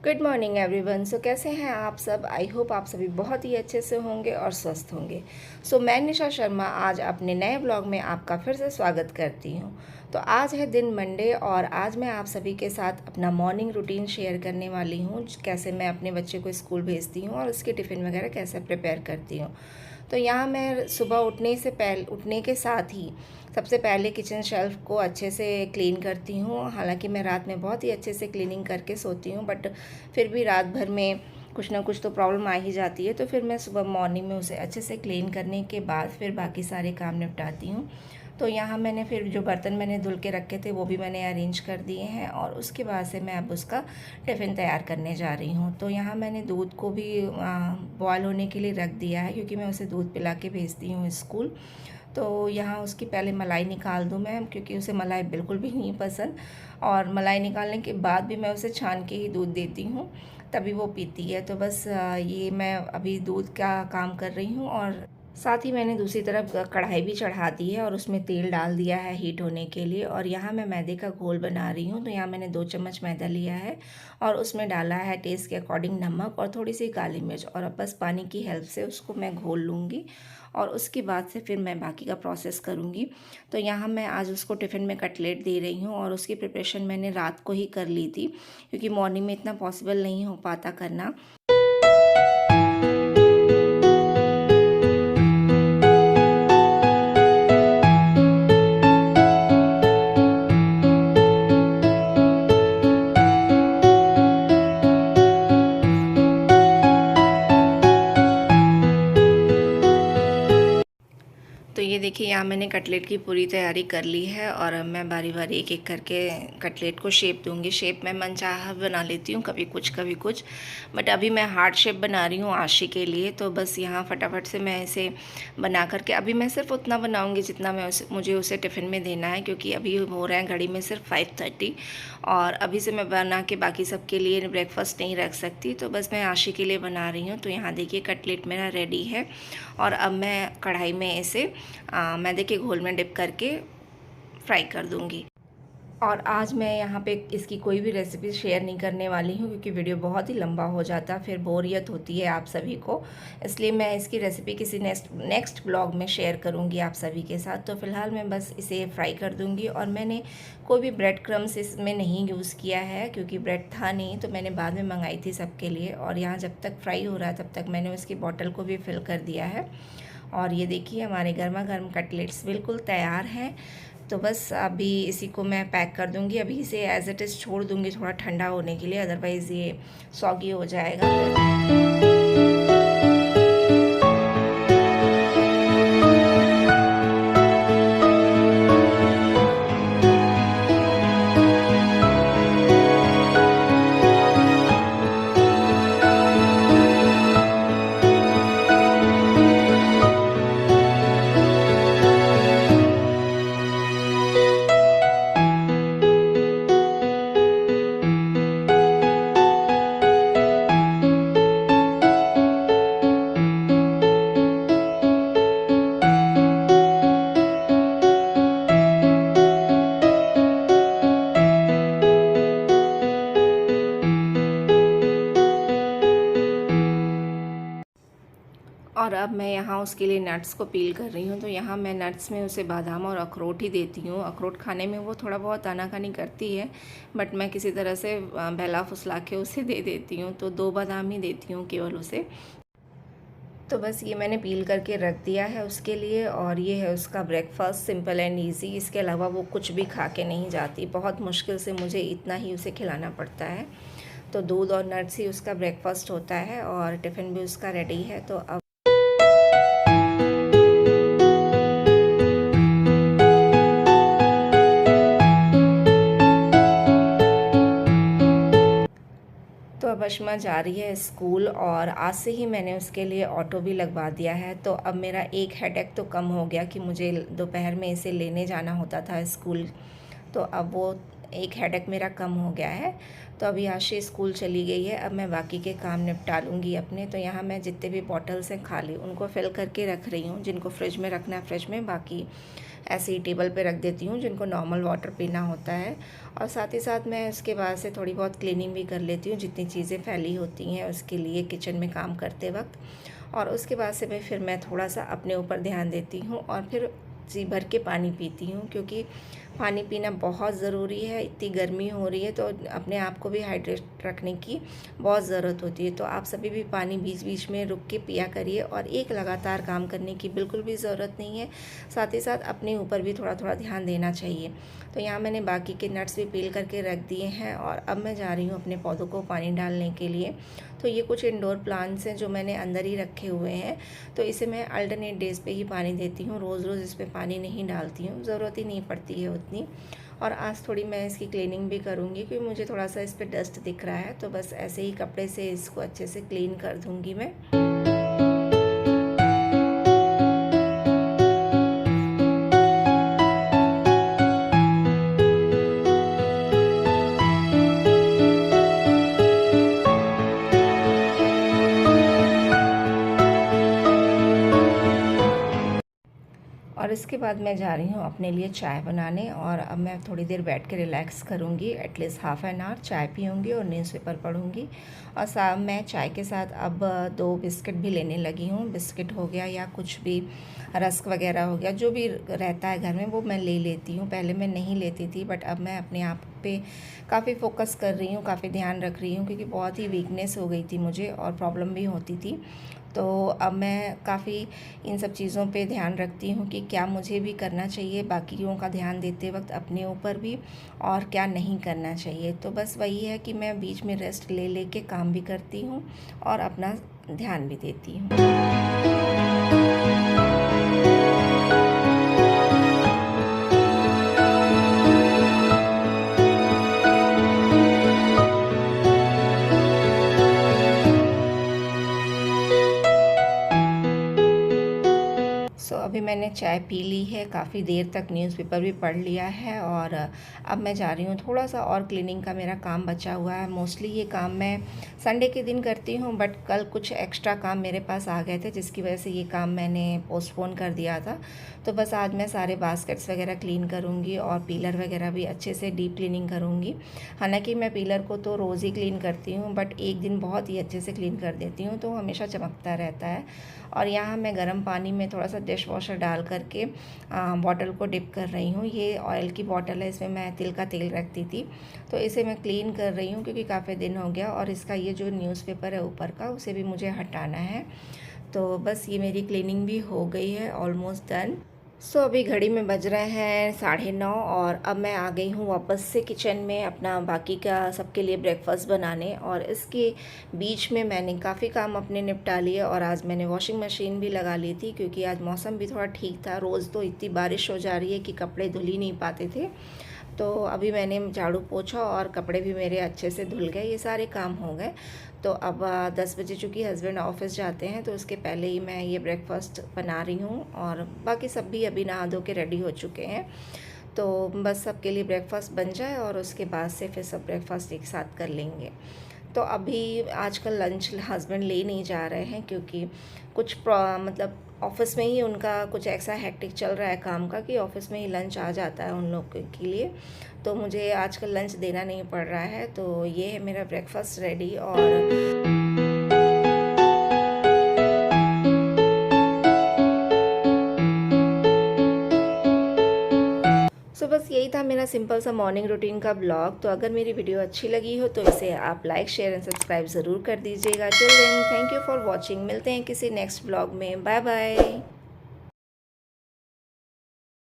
Good morning everyone. सो कैसे हैं आप सब? आई होप आप सभी बहुत ही अच्छे से होंगे और स्वस्थ होंगे। मैं निशा शर्मा आज अपने नए ब्लॉग में आपका फिर से स्वागत करती हूँ। तो आज है दिन मंडे और आज मैं आप सभी के साथ अपना मॉर्निंग रूटीन शेयर करने वाली हूँ, कैसे मैं अपने बच्चे को स्कूल भेजती हूँ और उसके टिफ़िन वगैरह कैसे प्रिपेयर करती हूँ। तो यहाँ मैं सुबह उठने के साथ ही सबसे पहले किचन शेल्फ़ को अच्छे से क्लीन करती हूँ। हालांकि मैं रात में बहुत ही अच्छे से क्लीनिंग करके सोती हूँ, बट फिर भी रात भर में कुछ ना कुछ तो प्रॉब्लम आ ही जाती है। तो फिर मैं सुबह मॉर्निंग में उसे अच्छे से क्लीन करने के बाद फिर बाकी सारे काम निपटाती हूँ। तो यहाँ मैंने फिर जो बर्तन मैंने धुल के रखे थे वो भी मैंने अरेंज कर दिए हैं और उसके बाद से मैं अब उसका टिफ़िन तैयार करने जा रही हूँ। तो यहाँ मैंने दूध को भी बॉयल होने के लिए रख दिया है, क्योंकि मैं उसे दूध पिला के भेजती हूँ स्कूल। तो यहाँ उसकी पहले मलाई निकाल दूँ मैं, क्योंकि उसे मलाई बिल्कुल भी नहीं पसंद, और मलाई निकालने के बाद भी मैं उसे छान के ही दूध देती हूँ, तभी वो पीती है। तो बस ये मैं अभी दूध का काम कर रही हूँ और साथ ही मैंने दूसरी तरफ कढ़ाई भी चढ़ा दी है और उसमें तेल डाल दिया है हीट होने के लिए। और यहाँ मैं मैदे का घोल बना रही हूँ। तो यहाँ मैंने 2 चम्मच मैदा लिया है और उसमें डाला है टेस्ट के अकॉर्डिंग नमक और थोड़ी सी काली मिर्च, और अब बस पानी की हेल्प से उसको मैं घोल लूँगी और उसके बाद से फिर मैं बाकी का प्रोसेस करूँगी। तो यहाँ मैं आज उसको टिफ़िन में कटलेट दे रही हूँ और उसकी प्रिपरेशन मैंने रात को ही कर ली थी, क्योंकि मॉर्निंग में इतना पॉसिबल नहीं हो पाता करना। तो ये देखिए, यहाँ मैंने कटलेट की पूरी तैयारी कर ली है और अब मैं बारी बारी एक एक करके कटलेट को शेप दूंगी। शेप मैं मनचाहा बना लेती हूँ, कभी कुछ, बट अभी मैं हार्ड शेप बना रही हूँ आशी के लिए। तो बस यहाँ फटाफट से मैं इसे बना करके, अभी मैं सिर्फ उतना बनाऊँगी जितना मुझे उसे टिफ़िन में देना है, क्योंकि अभी हो रहा है घड़ी में सिर्फ 5:30 और अभी से मैं बना के बाकी सबके लिए ब्रेकफास्ट नहीं रख सकती। तो बस मैं आशी के लिए बना रही हूँ। तो यहाँ देखिए कटलेट मेरा रेडी है और अब मैं कढ़ाई में इसे मैदे के घोल में डिप करके फ्राई कर दूँगी। और आज मैं यहाँ पे इसकी कोई भी रेसिपी शेयर नहीं करने वाली हूँ, क्योंकि वीडियो बहुत ही लंबा हो जाता, फिर बोरियत होती है आप सभी को। इसलिए मैं इसकी रेसिपी किसी नेक्स्ट ब्लॉग में शेयर करूँगी आप सभी के साथ। तो फ़िलहाल मैं बस इसे फ्राई कर दूँगी और मैंने कोई भी ब्रेड क्रम्स इसमें नहीं यूज़ किया है, क्योंकि ब्रेड था नहीं, तो मैंने बाद में मंगाई थी सबके लिए। और यहाँ जब तक फ्राई हो रहा है तब तक मैंने उसकी बॉटल को भी फिल कर दिया है। और ये देखिए हमारे गर्मा गर्म कटलेट्स बिल्कुल तैयार हैं। तो बस अभी इसी को मैं पैक कर दूंगी। अभी इसे एज इट इज़ छोड़ दूंगी थोड़ा ठंडा होने के लिए, अदरवाइज़ ये सॉगी हो जाएगा फिर। और अब मैं यहाँ उसके लिए नट्स को पील कर रही हूँ। तो यहाँ मैं नट्स में उसे बादाम और अखरोट ही देती हूँ। अखरोट खाने में वो थोड़ा बहुत आनाकानी करती है, बट मैं किसी तरह से बहला फुसला के उसे दे देती हूँ। तो 2 बादाम ही देती हूँ केवल उसे। तो बस ये मैंने पील करके रख दिया है उसके लिए, और ये है उसका ब्रेकफास्ट, सिंपल एंड ईजी। इसके अलावा वो कुछ भी खा के नहीं जाती, बहुत मुश्किल से मुझे इतना ही उसे खिलाना पड़ता है। तो दूध और नट्स ही उसका ब्रेकफास्ट होता है और टिफ़िन भी उसका रेडी है। तो अब अब अशमा जा रही है स्कूल और आज से ही मैंने उसके लिए ऑटो भी लगवा दिया है। तो अब मेरा एक हेडेक तो कम हो गया कि मुझे दोपहर में इसे लेने जाना होता था स्कूल। तो अब वो एक हेडेक मेरा कम हो गया है। तो अभी आशी स्कूल चली गई है, अब मैं बाकी के काम निपटा लूँगी अपने। तो यहाँ मैं जितने भी बॉटल्स हैं खाली उनको फिल करके रख रही हूँ। जिनको फ्रिज में रखना है फ्रिज में, बाकी ऐसे ही टेबल पे रख देती हूँ जिनको नॉर्मल वाटर पीना होता है। और साथ ही साथ मैं उसके बाद से थोड़ी बहुत क्लीनिंग भी कर लेती हूँ जितनी चीज़ें फैली होती हैं उसके लिए किचन में काम करते वक्त। और उसके बाद से फिर मैं थोड़ा सा अपने ऊपर ध्यान देती हूँ और फिर जी भर के पानी पीती हूँ, क्योंकि पानी पीना बहुत ज़रूरी है। इतनी गर्मी हो रही है तो अपने आप को भी हाइड्रेट रखने की बहुत ज़रूरत होती है। तो आप सभी भी पानी बीच बीच में रुक के पिया करिए और एक लगातार काम करने की बिल्कुल भी ज़रूरत नहीं है। साथ ही साथ अपने ऊपर भी थोड़ा थोड़ा ध्यान देना चाहिए। तो यहाँ मैंने बाकी के नट्स भी पील करके रख दिए हैं और अब मैं जा रही हूँ अपने पौधों को पानी डालने के लिए। तो ये कुछ इंडोर प्लांट्स हैं जो मैंने अंदर ही रखे हुए हैं। तो इसे मैं अल्टरनेट डेज़ पे ही पानी देती हूँ, रोज़ रोज़ इस पर पानी नहीं डालती हूँ, ज़रूरत ही नहीं पड़ती है उतनी। और आज थोड़ी मैं इसकी क्लीनिंग भी करूँगी क्योंकि मुझे थोड़ा सा इस पर डस्ट दिख रहा है। तो बस ऐसे ही कपड़े से इसको अच्छे से क्लीन कर दूँगी मैं। और इसके बाद मैं जा रही हूँ अपने लिए चाय बनाने। और अब मैं थोड़ी देर बैठ के रिलैक्स करूँगी, एटलीस्ट हाफ़ एन आवर चाय पीऊँगी और न्यूज़पेपर पढ़ूँगी। और मैं चाय के साथ अब 2 बिस्किट भी लेने लगी हूँ। बिस्किट हो गया या कुछ भी रस्क वगैरह हो गया, जो भी रहता है घर में वो मैं ले लेती हूँ। पहले मैं नहीं लेती थी, बट अब मैं अपने आप पे काफ़ी फ़ोकस कर रही हूँ, काफ़ी ध्यान रख रही हूँ, क्योंकि बहुत ही वीकनेस हो गई थी मुझे और प्रॉब्लम भी होती थी। तो अब मैं काफ़ी इन सब चीज़ों पे ध्यान रखती हूँ कि क्या मुझे भी करना चाहिए बाकियों का ध्यान देते वक्त अपने ऊपर भी, और क्या नहीं करना चाहिए। तो बस वही है कि मैं बीच में रेस्ट ले ले के काम भी करती हूँ और अपना ध्यान भी देती हूँ। अभी मैंने चाय पी ली है, काफ़ी देर तक न्यूज़पेपर भी पढ़ लिया है और अब मैं जा रही हूँ। थोड़ा सा और क्लीनिंग का मेरा काम बचा हुआ है। मोस्टली ये काम मैं संडे के दिन करती हूँ, बट कल कुछ एक्स्ट्रा काम मेरे पास आ गए थे जिसकी वजह से ये काम मैंने पोस्टपोन कर दिया था। तो बस आज मैं सारे बास्केट्स वगैरह क्लीन करूँगी और पीलर वगैरह भी अच्छे से डीप क्लीनिंग करूँगी। हालाँकि मैं पीलर को तो रोज़ ही क्लीन करती हूँ, बट एक दिन बहुत ही अच्छे से क्लीन कर देती हूँ तो हमेशा चमकता रहता है। और यहाँ मैं गर्म पानी में थोड़ा सा डिश वॉशर डाल करके बॉटल को डिप कर रही हूँ। ये ऑयल की बॉटल है, इसमें मैं तिल का तेल रखती थी, तो इसे मैं क्लीन कर रही हूँ क्योंकि काफ़ी दिन हो गया। और इसका ये जो न्यूज़पेपर है ऊपर का, उसे भी मुझे हटाना है। तो बस ये मेरी क्लीनिंग भी हो गई है, ऑलमोस्ट डन। अभी घड़ी में बज रहे हैं 9:30 और अब मैं आ गई हूँ वापस से किचन में अपना बाकी का सबके लिए ब्रेकफास्ट बनाने। और इसके बीच में मैंने काफ़ी काम अपने निपटा लिए और आज मैंने वॉशिंग मशीन भी लगा ली थी क्योंकि आज मौसम भी थोड़ा ठीक था। रोज़ तो इतनी बारिश हो जा रही है कि कपड़े धुल ही नहीं पाते थे। तो अभी मैंने झाड़ू पोछा और कपड़े भी मेरे अच्छे से धुल गए, ये सारे काम हो गए। तो अब 10 बजे चूँकि हस्बैंड ऑफिस जाते हैं तो उसके पहले ही मैं ये ब्रेकफास्ट बना रही हूँ और बाकी सब भी अभी नहा धो के रेडी हो चुके हैं। तो बस सबके लिए ब्रेकफास्ट बन जाए और उसके बाद से फिर सब ब्रेकफास्ट एक साथ कर लेंगे। तो अभी आजकल लंच हस्बैंड ले नहीं जा रहे हैं क्योंकि कुछ मतलब ऑफ़िस में ही उनका कुछ ऐसा हेक्टिक चल रहा है काम का कि ऑफ़िस में ही लंच आ जाता है उन लोग के लिए। तो मुझे आजकल लंच देना नहीं पड़ रहा है। तो ये है मेरा ब्रेकफास्ट रेडी। और बस यही था मेरा सिंपल सा मॉर्निंग रूटीन का ब्लॉग। तो अगर मेरी वीडियो अच्छी लगी हो तो इसे आप लाइक शेयर एंड सब्सक्राइब ज़रूर कर दीजिएगा। Till then thank you for watching. मिलते हैं किसी नेक्स्ट ब्लॉग में। Bye bye.